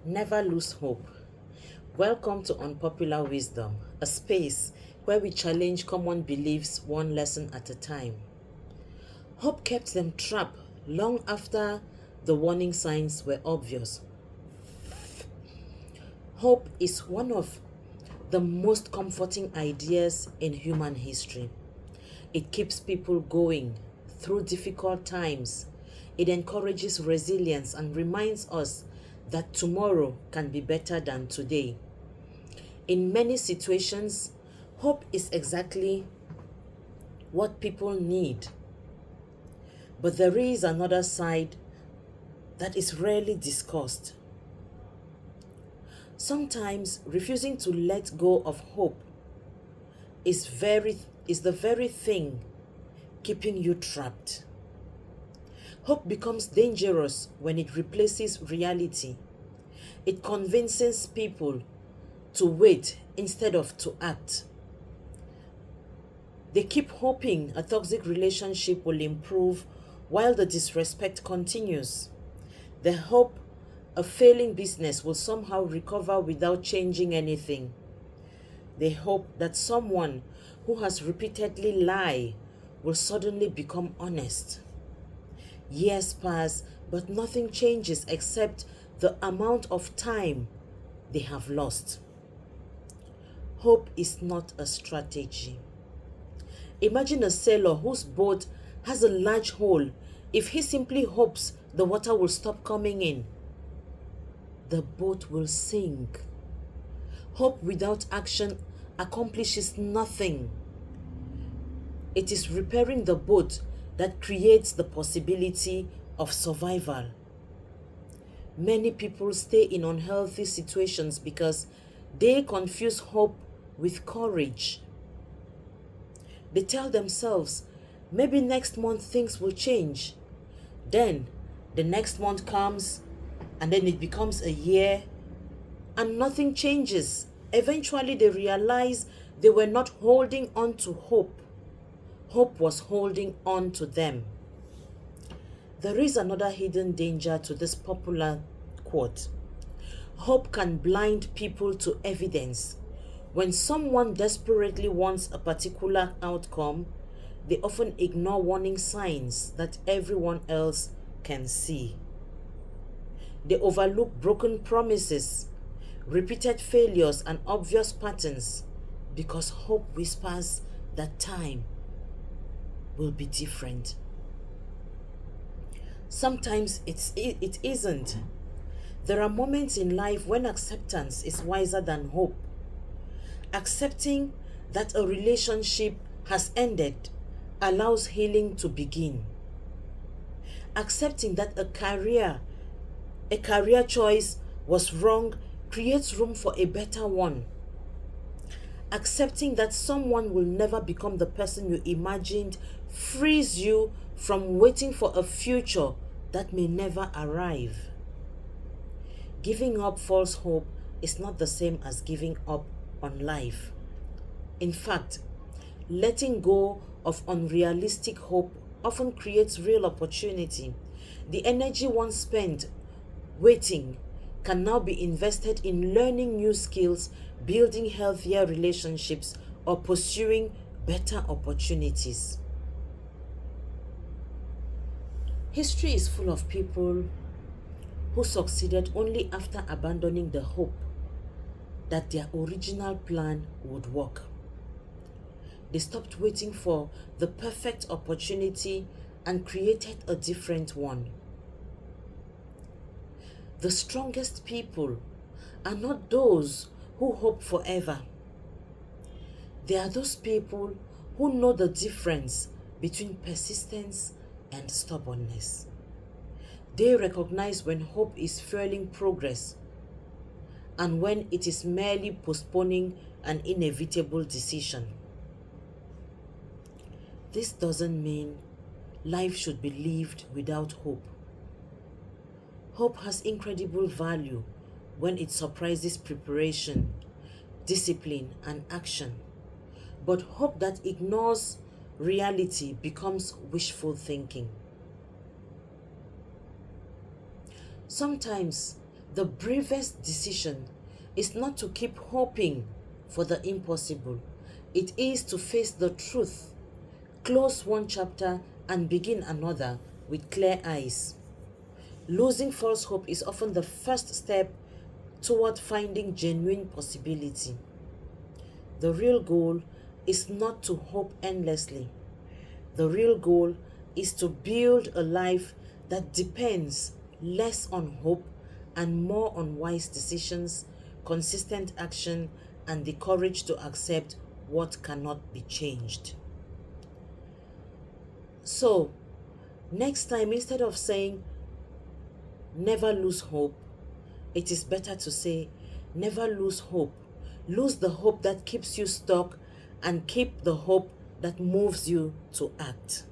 Never lose hope. Welcome to Unpopular Wisdom, a space where we challenge common beliefs one lesson at a time. Hope kept them trapped long after the warning signs were obvious. Hope is one of the most comforting ideas in human history. It keeps people going through difficult times. It encourages resilience and reminds us that tomorrow can be better than today. In many situations, hope is exactly what people need. But there is another side that is rarely discussed. Sometimes refusing to let go of hope is the very thing keeping you trapped. Hope becomes dangerous when it replaces reality. It convinces people to wait instead of to act. They keep hoping a toxic relationship will improve while the disrespect continues. They hope a failing business will somehow recover without changing anything. They hope that someone who has repeatedly lied will suddenly become honest. Years pass, but nothing changes except the amount of time they have lost. Hope is not a strategy. Imagine a sailor whose boat has a large hole. If he simply hopes the water will stop coming in, the boat will sink. Hope without action accomplishes nothing. It is repairing the boat that creates the possibility of survival. Many people stay in unhealthy situations because they confuse hope with courage. They tell themselves, maybe next month things will change. Then the next month comes, and then it becomes a year, and nothing changes. Eventually, they realize they were not holding on to hope. Hope was holding on to them. There is another hidden danger to this popular quote. Hope can blind people to evidence. When someone desperately wants a particular outcome, they often ignore warning signs that everyone else can see. They overlook broken promises, repeated failures, and obvious patterns because hope whispers that time will be different. Sometimes it isn't. There are moments in life when acceptance is wiser than hope. Accepting that a relationship has ended allows healing to begin. Accepting that a career choice was wrong creates room for a better one. Accepting that someone will never become the person you imagined frees you from waiting for a future that may never arrive. Giving up false hope is not the same as giving up on life. In fact, letting go of unrealistic hope often creates real opportunity. The energy once spent waiting can now be invested in learning new skills, building healthier relationships, or pursuing better opportunities. History is full of people who succeeded only after abandoning the hope that their original plan would work. They stopped waiting for the perfect opportunity and created a different one. The strongest people are not those who hope forever. They are those people who know the difference between persistence and stubbornness. They recognize when hope is fueling progress and when it is merely postponing an inevitable decision. This doesn't mean life should be lived without hope. Hope has incredible value when it surprises preparation, discipline, and action. But hope that ignores reality becomes wishful thinking. Sometimes The bravest decision is not to keep hoping for the impossible. It is to face the truth, close one chapter and begin another with clear eyes. Losing false hope is often the first step toward finding genuine possibility. The real goal is not to hope endlessly. The real goal is to build a life that depends less on hope and more on wise decisions, consistent action, and the courage to accept what cannot be changed. So, next time, instead of saying never lose hope, it is better to say never lose hope. Lose the hope that keeps you stuck and keep the hope that moves you to act.